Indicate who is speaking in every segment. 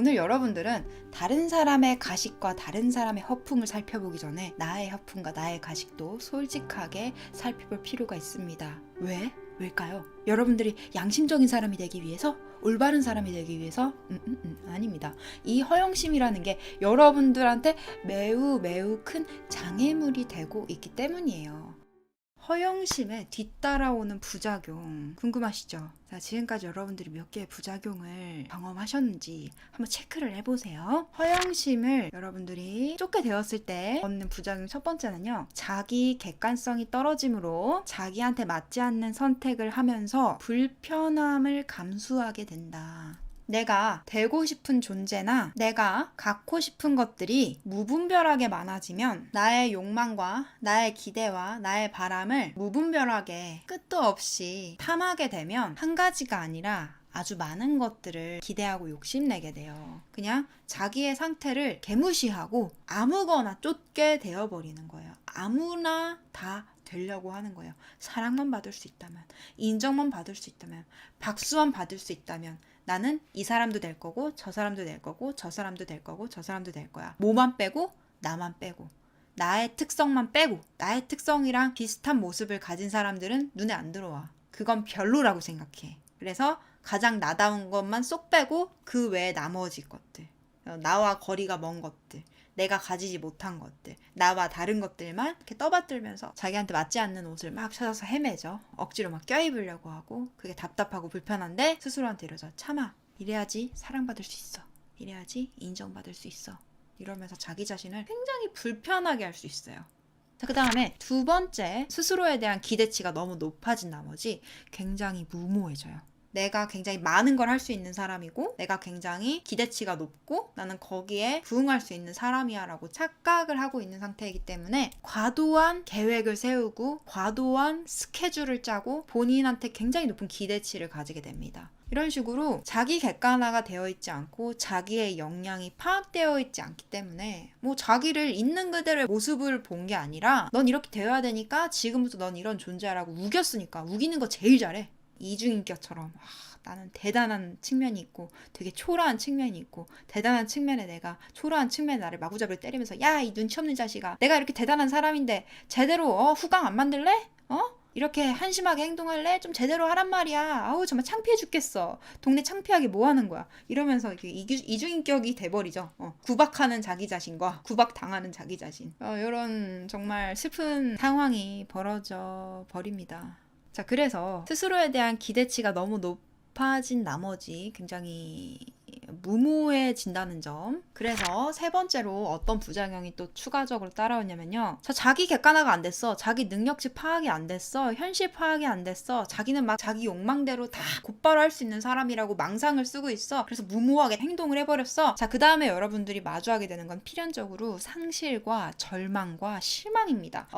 Speaker 1: 오늘 여러분들은 다른 사람의 가식과 다른 사람의 허풍을 살펴보기 전에 나의 허풍과 나의 가식도 솔직하게 살펴볼 필요가 있습니다. 왜? 왜일까요? 여러분들이 양심적인 사람이 되기 위해서? 올바른 사람이 되기 위해서? 아닙니다. 이 허영심이라는 게 여러분들한테 매우 큰 장애물이 되고 있기 때문이에요. 허영심에 뒤따라오는 부작용 궁금하시죠? 자, 지금까지 여러분들이 몇 개의 부작용을 경험하셨는지 한번 체크를 해보세요. 허영심을 여러분들이 쫓게 되었을 때 얻는 부작용 첫 번째는요, 자기 객관성이 떨어짐으로 자기한테 맞지 않는 선택을 하면서 불편함을 감수하게 된다. 내가 되고 싶은 존재나 내가 갖고 싶은 것들이 무분별하게 많아지면 나의 욕망과 나의 기대와 나의 바람을 무분별하게 끝도 없이 탐하게 되면 한 가지가 아니라 아주 많은 것들을 기대하고 욕심내게 돼요. 그냥 자기의 상태를 개무시하고 아무거나 쫓게 되어버리는 거예요. 아무나 다 되려고 하는 거예요. 사랑만 받을 수 있다면, 인정만 받을 수 있다면, 박수만 받을 수 있다면 나는 이 사람도 될 거고 저 사람도 될 거고 저 사람도 될 거고 저 사람도 될 거야. 뭐만 빼고 나만 빼고 나의 특성만 빼고 나의 특성이랑 비슷한 모습을 가진 사람들은 눈에 안 들어와. 그건 별로라고 생각해. 그래서 가장 나다운 것만 쏙 빼고 그 외에 나머지 것들, 나와 거리가 먼 것들, 내가 가지지 못한 것들, 나와 다른 것들만 이렇게 떠받들면서 자기한테 맞지 않는 옷을 막 찾아서 헤매죠. 억지로 막 껴입으려고 하고 그게 답답하고 불편한데 스스로한테 이러죠. 참아. 이래야지 사랑받을 수 있어. 이래야지 인정받을 수 있어. 이러면서 자기 자신을 굉장히 불편하게 할 수 있어요. 자, 그 다음에 두 번째, 스스로에 대한 기대치가 너무 높아진 나머지 굉장히 무모해져요. 내가 굉장히 많은 걸 할 수 있는 사람이고 내가 굉장히 기대치가 높고 나는 거기에 부응할 수 있는 사람이야 라고 착각을 하고 있는 상태이기 때문에 과도한 계획을 세우고 과도한 스케줄을 짜고 본인한테 굉장히 높은 기대치를 가지게 됩니다. 이런 식으로 자기 객관화가 되어 있지 않고 자기의 역량이 파악되어 있지 않기 때문에 뭐 자기를 있는 그대로의 모습을 본 게 아니라 넌 이렇게 되어야 되니까 지금부터 넌 이런 존재라고 우겼으니까 우기는 거 제일 잘해. 이중인격처럼 나는 대단한 측면이 있고 되게 초라한 측면이 있고 대단한 측면에 내가 초라한 측면에 나를 마구잡이로 때리면서 야, 이 눈치 없는 자식아, 내가 이렇게 대단한 사람인데 제대로 후광 안 만들래? 이렇게 한심하게 행동할래? 좀 제대로 하란 말이야. 아우 정말 창피해 죽겠어. 동네 창피하게 뭐 하는 거야. 이러면서 이중인격이 돼버리죠. 구박하는 자기 자신과 구박당하는 자기 자신. 이런 정말 슬픈 상황이 벌어져 버립니다. 자, 그래서 스스로에 대한 기대치가 너무 높아진 나머지 굉장히 무모해진다는 점. 그래서 세 번째로 어떤 부작용이 또 추가적으로 따라오냐면요. 자기 객관화가 안 됐어. 자기 능력치 파악이 안 됐어. 현실 파악이 안 됐어. 자기는 막 자기 욕망대로 다 곧바로 할 수 있는 사람이라고 망상을 쓰고 있어. 그래서 무모하게 행동을 해버렸어. 자, 그 다음에 여러분들이 마주하게 되는 건 필연적으로 상실과 절망과 실망입니다.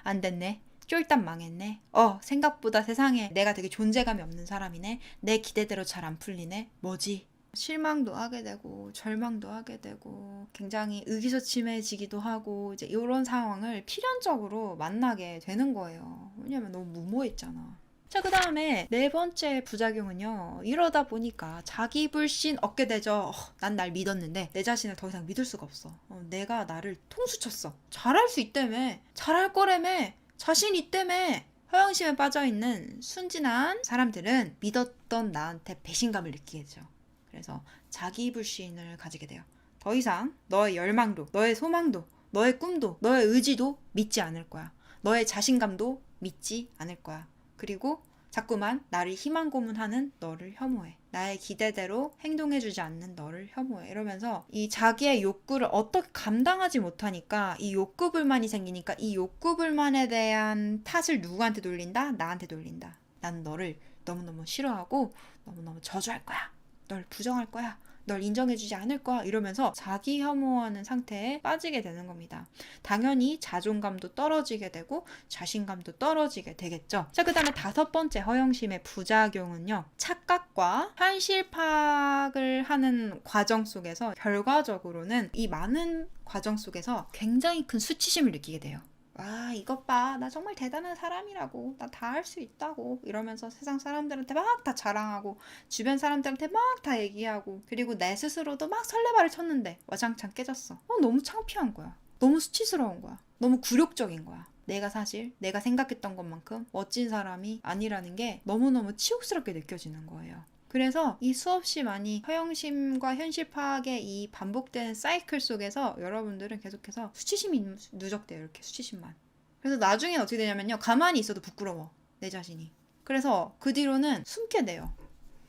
Speaker 1: 안 됐네. 쫄딱 망했네. 생각보다 세상에 내가 되게 존재감이 없는 사람이네. 내 기대대로 잘 안 풀리네. 뭐지? 실망도 하게 되고 절망도 하게 되고 굉장히 의기소침해지기도 하고 이제 이런 상황을 필연적으로 만나게 되는 거예요. 왜냐면 너무 무모했잖아. 자, 그 다음에 네 번째 부작용은요. 이러다 보니까 자기 불신 얻게 되죠. 난 날 믿었는데 내 자신을 더 이상 믿을 수가 없어. 내가 나를 통수쳤어. 잘할 수 있다며. 잘할 거라며. 자신 있다며. 허영심에 빠져있는 순진한 사람들은 믿었던 나한테 배신감을 느끼게 되죠. 그래서 자기 불신을 가지게 돼요. 더 이상 너의 열망도, 너의 소망도, 너의 꿈도, 너의 의지도 믿지 않을 거야. 너의 자신감도 믿지 않을 거야. 그리고 자꾸만 나를 희망 고문하는 너를 혐오해. 나의 기대대로 행동해주지 않는 너를 혐오해. 이러면서 이 자기의 욕구를 어떻게 감당하지 못하니까 이 욕구 불만이 생기니까 이 욕구 불만에 대한 탓을 누구한테 돌린다? 나한테 돌린다. 나는 너를 너무너무 싫어하고 너무너무 저주할 거야. 널 부정할 거야. 널 인정해주지 않을 거야. 이러면서 자기 혐오하는 상태에 빠지게 되는 겁니다. 당연히 자존감도 떨어지게 되고 자신감도 떨어지게 되겠죠. 자, 그 다음에 다섯 번째 허영심의 부작용은요. 착각과 현실 파악을 하는 과정 속에서 결과적으로는 이 많은 과정 속에서 굉장히 큰 수치심을 느끼게 돼요. 아, 이것 봐. 나 정말 대단한 사람이라고. 나 다 할 수 있다고. 이러면서 세상 사람들한테 막 다 자랑하고, 주변 사람들한테 막 다 얘기하고, 그리고 내 스스로도 막 설레발을 쳤는데, 와장창 깨졌어. 너무 창피한 거야. 너무 수치스러운 거야. 너무 굴욕적인 거야. 내가 사실 내가 생각했던 것만큼 멋진 사람이 아니라는 게 너무너무 치욕스럽게 느껴지는 거예요. 그래서 이 수없이 많이 허영심과 현실 파악의 이 반복되는 사이클 속에서 여러분들은 계속해서 수치심이 누적돼요. 이렇게 수치심만. 그래서 나중엔 어떻게 되냐면요. 가만히 있어도 부끄러워. 내 자신이. 그래서 그 뒤로는 숨게 돼요.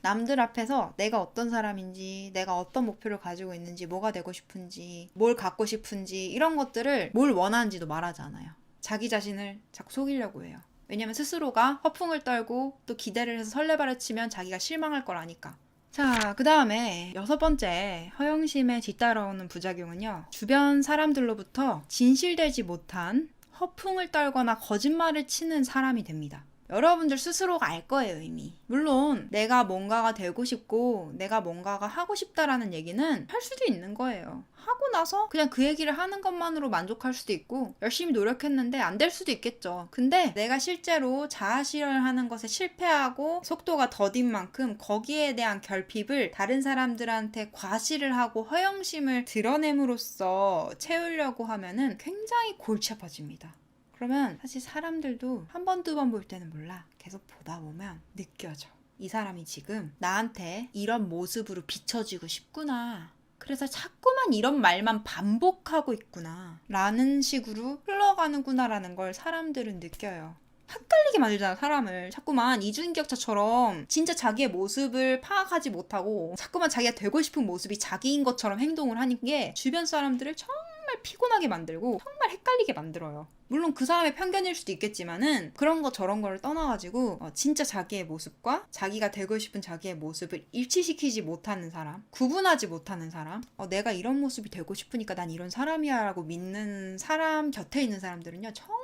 Speaker 1: 남들 앞에서 내가 어떤 사람인지, 내가 어떤 목표를 가지고 있는지, 뭐가 되고 싶은지, 뭘 갖고 싶은지, 이런 것들을 뭘 원하는지도 말하지 않아요. 자기 자신을 자꾸 속이려고 해요. 왜냐면 스스로가 허풍을 떨고 또 기대를 해서 설레발을 치면 자기가 실망할 걸 아니까. 자, 그 다음에 6번째 허영심에 뒤따라오는 부작용은요. 주변 사람들로부터 진실되지 못한 허풍을 떨거나 거짓말을 치는 사람이 됩니다. 여러분들 스스로가 알 거예요, 이미. 물론 내가 뭔가가 되고 싶고 내가 뭔가가 하고 싶다라는 얘기는 할 수도 있는 거예요. 하고 나서 그냥 그 얘기를 하는 것만으로 만족할 수도 있고 열심히 노력했는데 안 될 수도 있겠죠. 근데 내가 실제로 자아실현하는 것에 실패하고 속도가 더딘 만큼 거기에 대한 결핍을 다른 사람들한테 과시를 하고 허영심을 드러냄으로써 채우려고 하면은 굉장히 골치 아파집니다. 그러면 사실 사람들도 한 번, 두 번 볼 때는 몰라. 계속 보다 보면 느껴져. 이 사람이 지금 나한테 이런 모습으로 비춰지고 싶구나. 그래서 자꾸만 이런 말만 반복하고 있구나. 라는 식으로 흘러가는구나라는 걸 사람들은 느껴요. 헷갈리게 만들잖아, 사람을. 자꾸만 이중인격자처럼 진짜 자기의 모습을 파악하지 못하고 자꾸만 자기가 되고 싶은 모습이 자기인 것처럼 행동을 하는 게 주변 사람들을 정말 피곤하게 만들고 정말 헷갈리게 만들어요. 물론 그 사람의 편견일 수도 있겠지만은 그런 거 저런 거를 떠나가지고 진짜 자기의 모습과 자기가 되고 싶은 자기의 모습을 일치시키지 못하는 사람, 구분하지 못하는 사람, 내가 이런 모습이 되고 싶으니까 난 이런 사람이야 라고 믿는 사람 곁에 있는 사람들은요 정말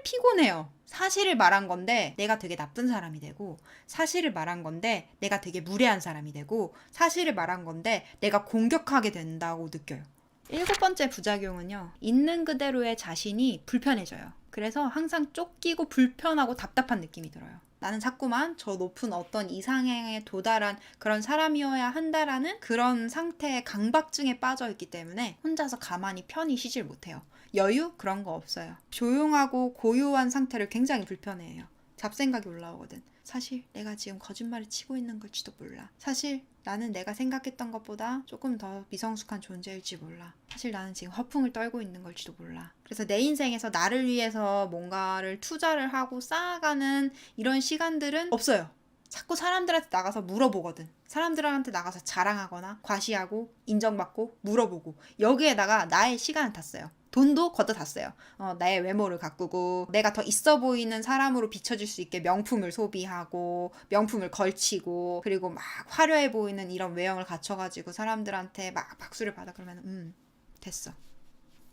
Speaker 1: 피곤해요. 사실을 말한 건데 내가 되게 나쁜 사람이 되고, 사실을 말한 건데 내가 되게 무례한 사람이 되고, 사실을 말한 건데 내가 공격하게 된다고 느껴요. 7번째 부작용은요. 있는 그대로의 자신이 불편해져요. 그래서 항상 쫓기고 불편하고 답답한 느낌이 들어요. 나는 자꾸만 저 높은 어떤 이상향에 도달한 그런 사람이어야 한다라는 그런 상태의 강박증에 빠져 있기 때문에 혼자서 가만히 편히 쉬질 못해요. 여유? 그런 거 없어요. 조용하고 고요한 상태를 굉장히 불편해해요. 잡생각이 올라오거든. 사실 내가 지금 거짓말을 치고 있는 걸지도 몰라. 사실 나는 내가 생각했던 것보다 조금 더 미성숙한 존재일지 몰라. 사실 나는 지금 허풍을 떨고 있는 걸지도 몰라. 그래서 내 인생에서 나를 위해서 뭔가를 투자를 하고 쌓아가는 이런 시간들은 없어요. 자꾸 사람들한테 나가서 물어보거든. 사람들한테 나가서 자랑하거나 과시하고 인정받고 물어보고 여기에다가 나의 시간을 다 써요. 돈도 걷어 다 써요. 나의 외모를 가꾸고 내가 더 있어 보이는 사람으로 비춰질 수 있게 명품을 소비하고 명품을 걸치고 그리고 막 화려해 보이는 이런 외형을 갖춰가지고 사람들한테 막 박수를 받아. 그러면 됐어.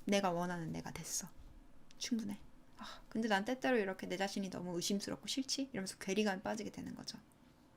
Speaker 1: 내가 원하는 내가 됐어. 충분해. 근데 난 때때로 이렇게 내 자신이 너무 의심스럽고 싫지? 이러면서 괴리감에 빠지게 되는 거죠.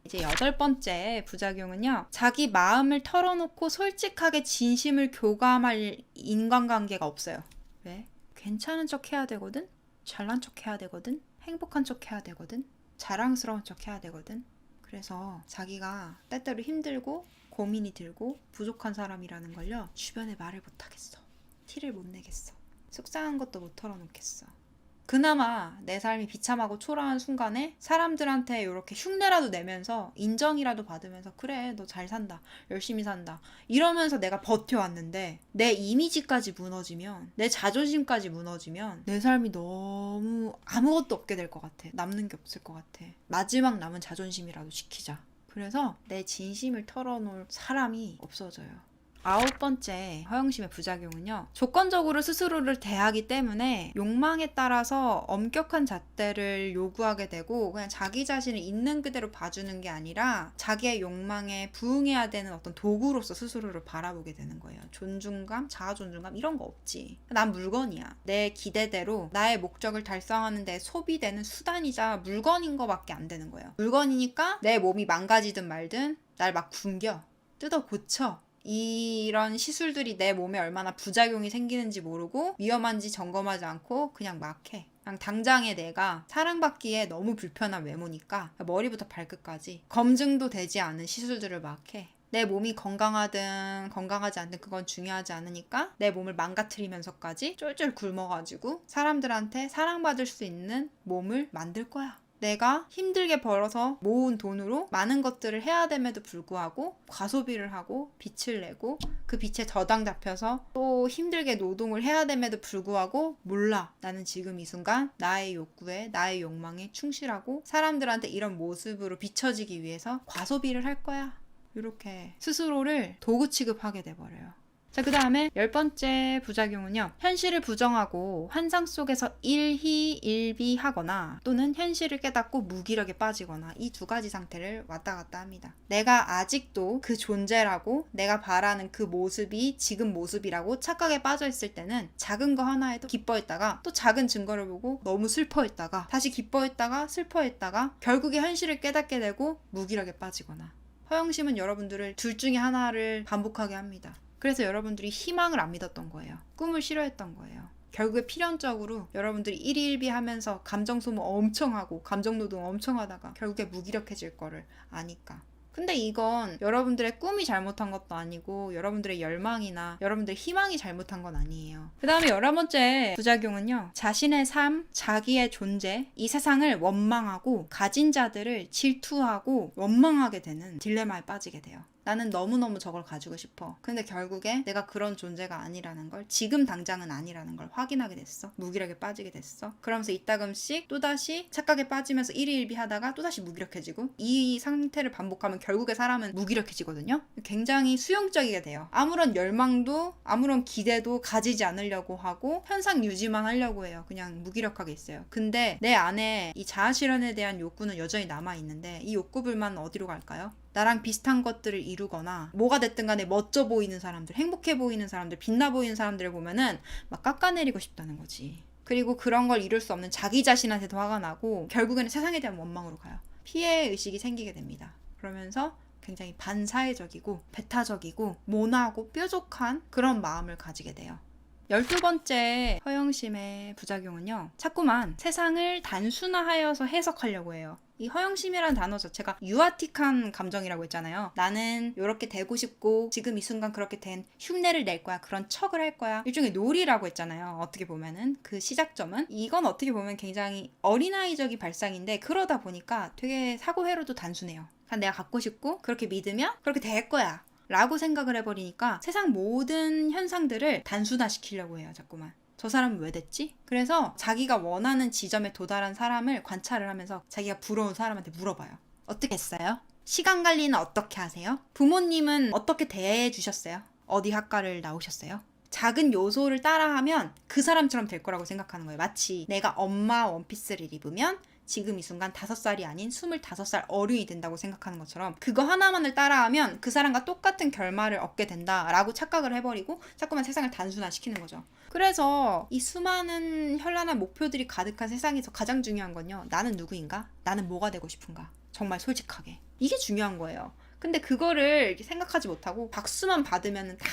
Speaker 1: 이제 8번째 부작용은요. 자기 마음을 털어놓고 솔직하게 진심을 교감할 인간관계가 없어요. 왜? 괜찮은 척 해야 되거든? 잘난 척 해야 되거든? 행복한 척 해야 되거든? 자랑스러운 척 해야 되거든? 그래서 자기가 때때로 힘들고 고민이 들고 부족한 사람이라는 걸요. 주변에 말을 못하겠어. 티를 못 내겠어. 속상한 것도 못 털어놓겠어. 그나마 내 삶이 비참하고 초라한 순간에 사람들한테 이렇게 흉내라도 내면서 인정이라도 받으면서 그래 너 잘 산다 열심히 산다 이러면서 내가 버텨왔는데 내 이미지까지 무너지면 내 자존심까지 무너지면 내 삶이 너무 아무것도 없게 될 것 같아. 남는 게 없을 것 같아. 마지막 남은 자존심이라도 지키자. 그래서 내 진심을 털어놓을 사람이 없어져요. 9번째 허영심의 부작용은요. 조건적으로 스스로를 대하기 때문에 욕망에 따라서 엄격한 잣대를 요구하게 되고 그냥 자기 자신을 있는 그대로 봐주는 게 아니라 자기의 욕망에 부응해야 되는 어떤 도구로서 스스로를 바라보게 되는 거예요. 존중감, 자아존중감 이런 거 없지. 난 물건이야. 내 기대대로 나의 목적을 달성하는 데 소비되는 수단이자 물건인 거밖에 안 되는 거예요. 물건이니까 내 몸이 망가지든 말든 날 막 굶겨, 뜯어 고쳐. 이런 시술들이 내 몸에 얼마나 부작용이 생기는지 모르고 위험한지 점검하지 않고 그냥 막 해. 그냥 당장에 내가 사랑받기에 너무 불편한 외모니까 머리부터 발끝까지 검증도 되지 않은 시술들을 막 해. 내 몸이 건강하든 건강하지 않든 그건 중요하지 않으니까 내 몸을 망가뜨리면서까지 쫄쫄 굶어가지고 사람들한테 사랑받을 수 있는 몸을 만들 거야. 내가 힘들게 벌어서 모은 돈으로 많은 것들을 해야 됨에도 불구하고 과소비를 하고 빚을 내고 그 빚에 저당 잡혀서 또 힘들게 노동을 해야 됨에도 불구하고 몰라. 나는 지금 이 순간 나의 욕구에 나의 욕망에 충실하고 사람들한테 이런 모습으로 비춰지기 위해서 과소비를 할 거야. 이렇게 스스로를 도구 취급하게 돼버려요. 자, 그 다음에 10번째 부작용은요. 현실을 부정하고 환상 속에서 일희일비하거나 또는 현실을 깨닫고 무기력에 빠지거나 이 두 가지 상태를 왔다 갔다 합니다. 내가 아직도 그 존재라고 내가 바라는 그 모습이 지금 모습이라고 착각에 빠져있을 때는 작은 거 하나에도 기뻐했다가 또 작은 증거를 보고 너무 슬퍼했다가 다시 기뻐했다가 슬퍼했다가 결국에 현실을 깨닫게 되고 무기력에 빠지거나 허영심은 여러분들을 둘 중에 하나를 반복하게 합니다. 그래서 여러분들이 희망을 안 믿었던 거예요. 꿈을 싫어했던 거예요. 결국에 필연적으로 여러분들이 일희일비하면서 감정 소모 엄청 하고 감정 노동 엄청 하다가 결국에 무기력해질 거를 아니까. 근데 이건 여러분들의 꿈이 잘못한 것도 아니고 여러분들의 열망이나 여러분들의 희망이 잘못한 건 아니에요. 그 다음에 11번째 부작용은요. 자신의 삶, 자기의 존재, 이 세상을 원망하고 가진 자들을 질투하고 원망하게 되는 딜레마에 빠지게 돼요. 나는 너무너무 저걸 가지고 싶어. 근데 결국에 내가 그런 존재가 아니라는 걸, 지금 당장은 아니라는 걸 확인하게 됐어. 무기력에 빠지게 됐어. 그러면서 이따금씩 또다시 착각에 빠지면서 일희일비하다가 또다시 무기력해지고 이 상태를 반복하면 결국에 사람은 무기력해지거든요. 굉장히 수용적이게 돼요. 아무런 열망도 아무런 기대도 가지지 않으려고 하고 현상 유지만 하려고 해요. 그냥 무기력하게 있어요. 근데 내 안에 이 자아실현에 대한 욕구는 여전히 남아있는데 이 욕구불만은 어디로 갈까요? 나랑 비슷한 것들을 이루거나 뭐가 됐든 간에 멋져 보이는 사람들, 행복해 보이는 사람들, 빛나 보이는 사람들을 보면은 막 깎아내리고 싶다는 거지. 그리고 그런 걸 이룰 수 없는 자기 자신한테도 화가 나고 결국에는 세상에 대한 원망으로 가요. 피해 의식이 생기게 됩니다. 그러면서 굉장히 반사회적이고 배타적이고 모나하고 뾰족한 그런 마음을 가지게 돼요. 12번째 허영심의 부작용은요. 자꾸만 세상을 단순화하여서 해석하려고 해요. 이 허영심이라는 단어 자체가 유아틱한 감정이라고 했잖아요. 나는 이렇게 되고 싶고 지금 이 순간 그렇게 된 흉내를 낼 거야. 그런 척을 할 거야. 일종의 놀이라고 했잖아요. 어떻게 보면은 그 시작점은 이건 어떻게 보면 굉장히 어린아이적인 발상인데 그러다 보니까 되게 사고회로도 단순해요. 내가 갖고 싶고 그렇게 믿으면 그렇게 될 거야. 라고 생각을 해버리니까 세상 모든 현상들을 단순화시키려고 해요. 자꾸만. 저 사람은 왜 됐지? 그래서 자기가 원하는 지점에 도달한 사람을 관찰을 하면서 자기가 부러운 사람한테 물어봐요. 어떻게 했어요? 시간 관리는 어떻게 하세요? 부모님은 어떻게 대해 주셨어요? 어디 학과를 나오셨어요? 작은 요소를 따라하면 그 사람처럼 될 거라고 생각하는 거예요. 마치 내가 엄마 원피스를 입으면 지금 이 순간 5살이 아닌 25살 어른이 된다고 생각하는 것처럼 그거 하나만을 따라하면 그 사람과 똑같은 결말을 얻게 된다라고 착각을 해버리고 자꾸만 세상을 단순화시키는 거죠. 그래서 이 수많은 현란한 목표들이 가득한 세상에서 가장 중요한 건요. 나는 누구인가? 나는 뭐가 되고 싶은가? 정말 솔직하게. 이게 중요한 거예요. 근데 그거를 이렇게 생각하지 못하고 박수만 받으면 다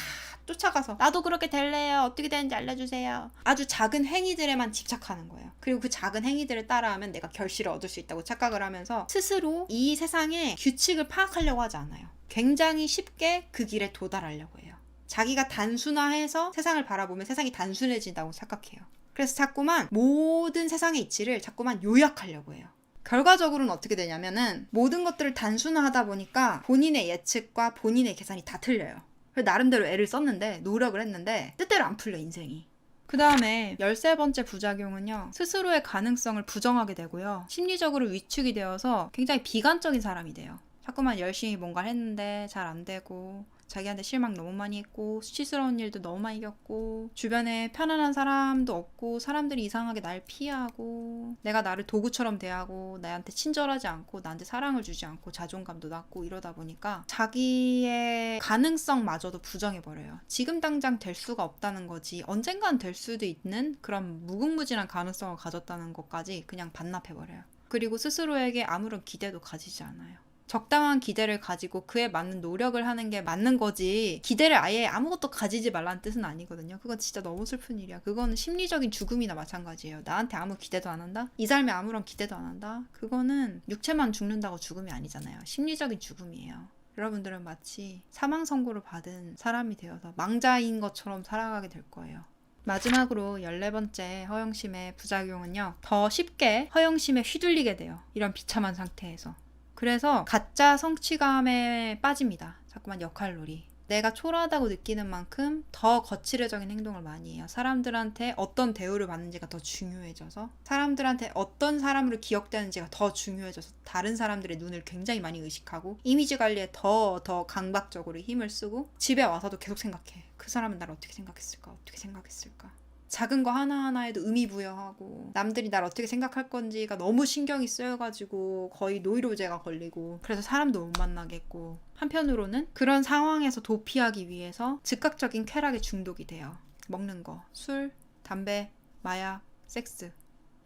Speaker 1: 쫓아가서 나도 그렇게 될래요. 어떻게 되는지 알려주세요. 아주 작은 행위들에만 집착하는 거예요. 그리고 그 작은 행위들을 따라하면 내가 결실을 얻을 수 있다고 착각을 하면서 스스로 이 세상의 규칙을 파악하려고 하지 않아요. 굉장히 쉽게 그 길에 도달하려고 해요. 자기가 단순화해서 세상을 바라보면 세상이 단순해진다고 착각해요. 그래서 자꾸만 모든 세상의 이치를 자꾸만 요약하려고 해요. 결과적으로는 어떻게 되냐면은 모든 것들을 단순화하다 보니까 본인의 예측과 본인의 계산이 다 틀려요. 나름대로 애를 썼는데 노력을 했는데 뜻대로 안 풀려 인생이. 그 다음에 13번째 부작용은요. 스스로의 가능성을 부정하게 되고요. 심리적으로 위축이 되어서 굉장히 비관적인 사람이 돼요. 자꾸만 열심히 뭔가를 했는데 잘 안 되고 자기한테 실망 너무 많이 했고 수치스러운 일도 너무 많이 겪고 주변에 편안한 사람도 없고 사람들이 이상하게 날 피하고 내가 나를 도구처럼 대하고 나한테 친절하지 않고 나한테 사랑을 주지 않고 자존감도 낮고 이러다 보니까 자기의 가능성마저도 부정해버려요. 지금 당장 될 수가 없다는 거지 언젠간 될 수도 있는 그런 무궁무진한 가능성을 가졌다는 것까지 그냥 반납해버려요. 그리고 스스로에게 아무런 기대도 가지지 않아요. 적당한 기대를 가지고 그에 맞는 노력을 하는 게 맞는 거지, 기대를 아예 아무것도 가지지 말라는 뜻은 아니거든요. 그건 진짜 너무 슬픈 일이야. 그거는 심리적인 죽음이나 마찬가지예요. 나한테 아무 기대도 안 한다? 이 삶에 아무런 기대도 안 한다? 그거는 육체만 죽는다고 죽음이 아니잖아요. 심리적인 죽음이에요. 여러분들은 마치 사망 선고를 받은 사람이 되어서 망자인 것처럼 살아가게 될 거예요. 마지막으로 14번째 허영심의 부작용은요, 더 쉽게 허영심에 휘둘리게 돼요. 이런 비참한 상태에서. 그래서 가짜 성취감에 빠집니다. 자꾸만 역할놀이. 내가 초라하다고 느끼는 만큼 더 거칠어진 행동을 많이 해요. 사람들한테 어떤 대우를 받는지가 더 중요해져서, 사람들한테 어떤 사람으로 기억되는지가 더 중요해져서 다른 사람들의 눈을 굉장히 많이 의식하고, 이미지 관리에 더 강박적으로 힘을 쓰고, 집에 와서도 계속 생각해. 그 사람은 나를 어떻게 생각했을까? 어떻게 생각했을까? 작은 거 하나하나에도 의미 부여하고, 남들이 날 어떻게 생각할 건지가 너무 신경이 쓰여가지고 거의 노이로제가 걸리고, 그래서 사람도 못 만나겠고, 한편으로는 그런 상황에서 도피하기 위해서 즉각적인 쾌락에 중독이 돼요. 먹는 거, 술, 담배, 마약, 섹스,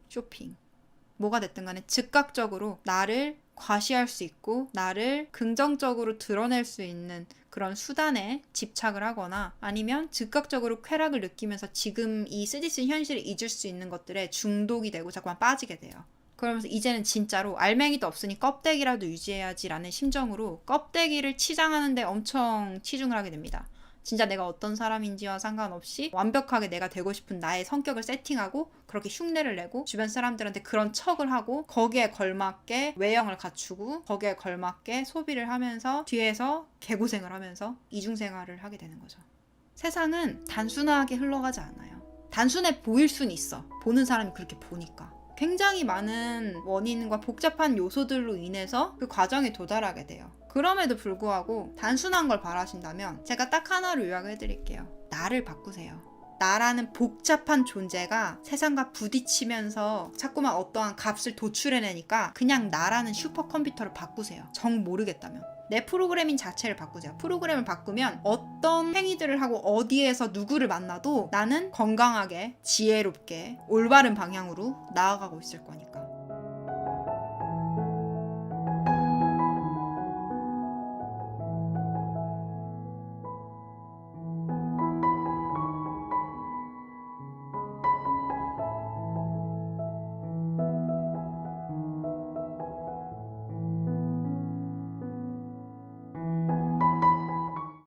Speaker 1: 쇼핑, 뭐가 됐든 간에 즉각적으로 나를 과시할 수 있고 나를 긍정적으로 드러낼 수 있는 그런 수단에 집착을 하거나, 아니면 즉각적으로 쾌락을 느끼면서 지금 이 쓰디쓴 현실을 잊을 수 있는 것들에 중독이 되고 자꾸만 빠지게 돼요. 그러면서 이제는 진짜로 알맹이도 없으니 껍데기라도 유지해야지 라는 심정으로 껍데기를 치장하는데 엄청 치중을 하게 됩니다. 진짜 내가 어떤 사람인지와 상관없이 완벽하게 내가 되고 싶은 나의 성격을 세팅하고 그렇게 흉내를 내고 주변 사람들한테 그런 척을 하고, 거기에 걸맞게 외형을 갖추고 거기에 걸맞게 소비를 하면서 뒤에서 개고생을 하면서 이중생활을 하게 되는 거죠. 세상은 단순하게 흘러가지 않아요. 단순해 보일 순 있어. 보는 사람이 그렇게 보니까. 굉장히 많은 원인과 복잡한 요소들로 인해서 그 과정에 도달하게 돼요. 그럼에도 불구하고 단순한 걸 바라신다면 제가 딱 하나로 요약을 해드릴게요. 나를 바꾸세요. 나라는 복잡한 존재가 세상과 부딪히면서 자꾸만 어떠한 값을 도출해내니까 그냥 나라는 슈퍼컴퓨터를 바꾸세요. 정 모르겠다면. 내 프로그래밍 자체를 바꾸세요. 프로그램을 바꾸면 어떤 행위들을 하고 어디에서 누구를 만나도 나는 건강하게, 지혜롭게, 올바른 방향으로 나아가고 있을 거니까.